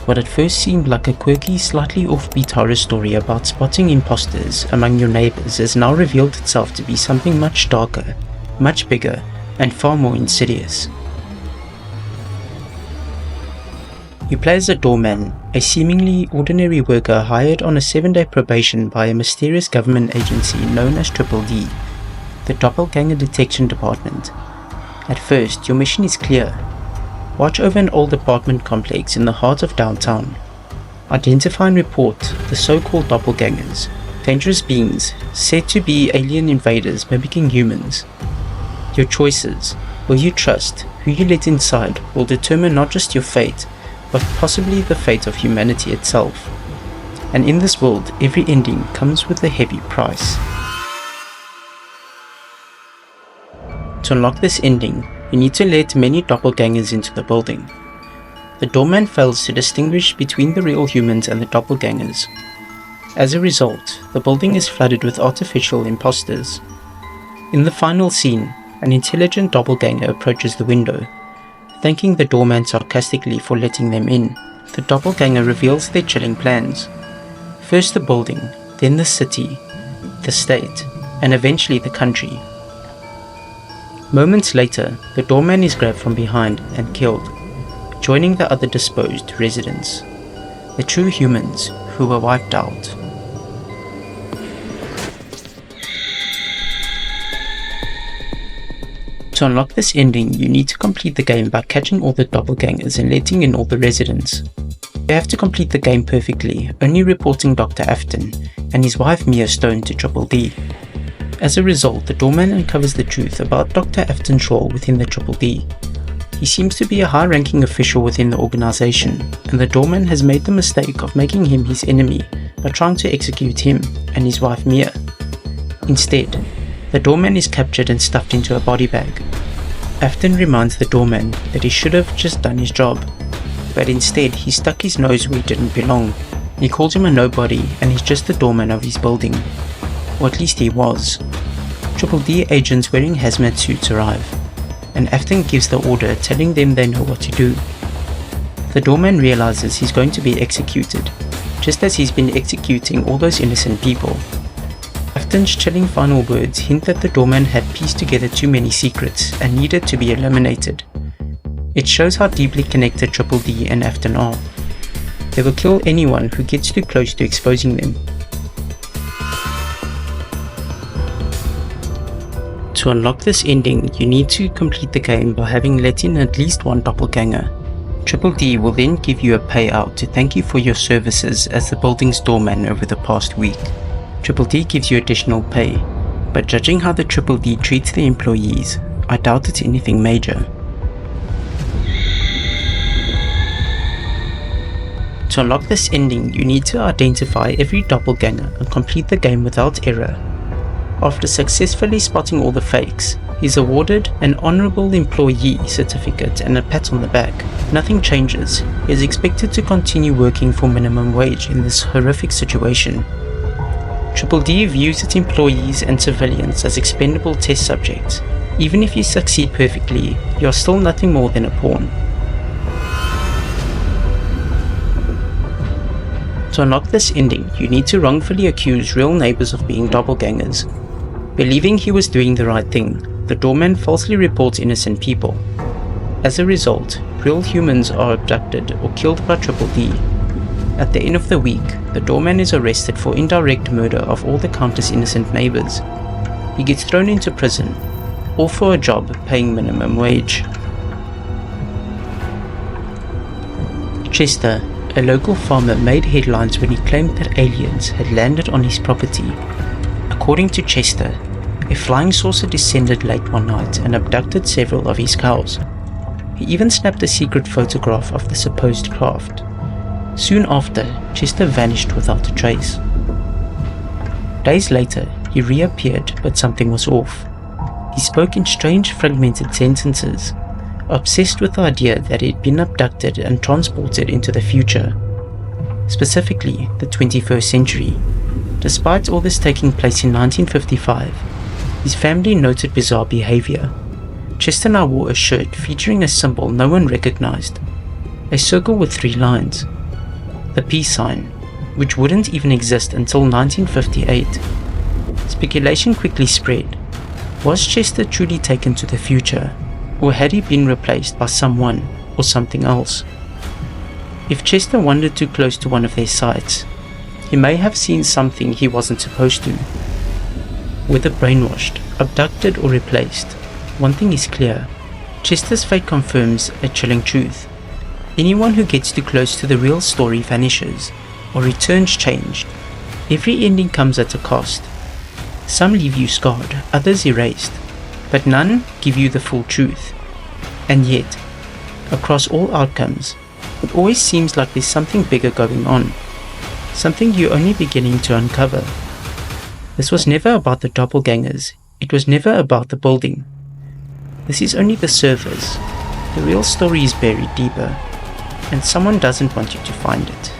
what at first seemed like a quirky, slightly offbeat horror story about spotting imposters among your neighbors has now revealed itself to be something much darker, much bigger, and far more insidious. You play as a doorman, a seemingly ordinary worker hired on a 7-day probation by a mysterious government agency known as D.D.D, the Doppelgänger Detection Department. At first, your mission is clear. Watch over an old apartment complex in the heart of downtown. Identify and report the so-called doppelgängers, dangerous beings said to be alien invaders mimicking humans. Your choices, will you trust, who you let inside, will determine not just your fate, but possibly the fate of humanity itself. And in this world, every ending comes with a heavy price. To unlock this ending, you need to let many doppelgangers into the building. The doorman fails to distinguish between the real humans and the doppelgangers. As a result, the building is flooded with artificial imposters. In the final scene, an intelligent doppelganger approaches the window. Thanking the doorman sarcastically for letting them in, the doppelganger reveals their chilling plans. First the building, then the city, the state, and eventually the country. Moments later, the doorman is grabbed from behind and killed, joining the other disposed residents, the true humans who were wiped out. To unlock this ending, you need to complete the game by catching all the doppelgangers and letting in all the residents. You have to complete the game perfectly, only reporting Dr. Afton and his wife Mia Stone to D.D.D. As a result, the doorman uncovers the truth about Dr. Afton's role within the D.D.D. He seems to be a high-ranking official within the organization, and the doorman has made the mistake of making him his enemy by trying to execute him and his wife Mia. Instead, the doorman is captured and stuffed into a body bag. Afton reminds the doorman that he should have just done his job, but instead he stuck his nose where it didn't belong. He calls him a nobody and he's just the doorman of his building. Or at least he was. D.D.D agents wearing hazmat suits arrive, and Afton gives the order telling them they know what to do. The doorman realizes he's going to be executed, just as he's been executing all those innocent people. Afton's chilling final words hint that the doorman had pieced together too many secrets and needed to be eliminated. It shows how deeply connected D.D.D and Afton are. They will kill anyone who gets too close to exposing them. To unlock this ending, you need to complete the game by having let in at least one doppelganger. D.D.D will then give you a payout to thank you for your services as the building's doorman over the past week. D.D.D gives you additional pay, but judging how the D.D.D treats the employees, I doubt it's anything major. To unlock this ending, you need to identify every doppelganger and complete the game without error. After successfully spotting all the fakes, he's awarded an honorable employee certificate and a pat on the back. Nothing changes. He is expected to continue working for minimum wage in this horrific situation. D.D.D views its employees and civilians as expendable test subjects. Even if you succeed perfectly, you're still nothing more than a pawn. To unlock this ending, you need to wrongfully accuse real neighbors of being doppelgangers. Believing he was doing the right thing, the doorman falsely reports innocent people. As a result, real humans are abducted or killed by D.D.D. At the end of the week, the doorman is arrested for indirect murder of all the countless innocent neighbors. He gets thrown into prison, all for a job paying minimum wage. Chester, a local farmer, made headlines when he claimed that aliens had landed on his property. According to Chester, a flying saucer descended late one night and abducted several of his cows. He even snapped a secret photograph of the supposed craft. Soon after, Chester vanished without a trace. Days later, he reappeared, but something was off. He spoke in strange fragmented sentences, obsessed with the idea that he had been abducted and transported into the future, specifically the 21st century. Despite all this taking place in 1955, his family noted bizarre behavior. Chester now wore a shirt featuring a symbol no one recognized, a circle with 3 lines. the peace sign, which wouldn't even exist until 1958. Speculation quickly spread. Was Chester truly taken to the future, or had he been replaced by someone or something else? If Chester wandered too close to one of their sites, he may have seen something he wasn't supposed to. Whether brainwashed, abducted or replaced, one thing is clear. Chester's fate confirms a chilling truth. Anyone who gets too close to the real story vanishes, or returns changed. Every ending comes at a cost. Some leave you scarred, others erased, but none give you the full truth. And yet, across all outcomes, it always seems like there's something bigger going on, something you're only beginning to uncover. This was never about the doppelgangers, it was never about the building. This is only the surface. The real story is buried deeper, and someone doesn't want you to find it.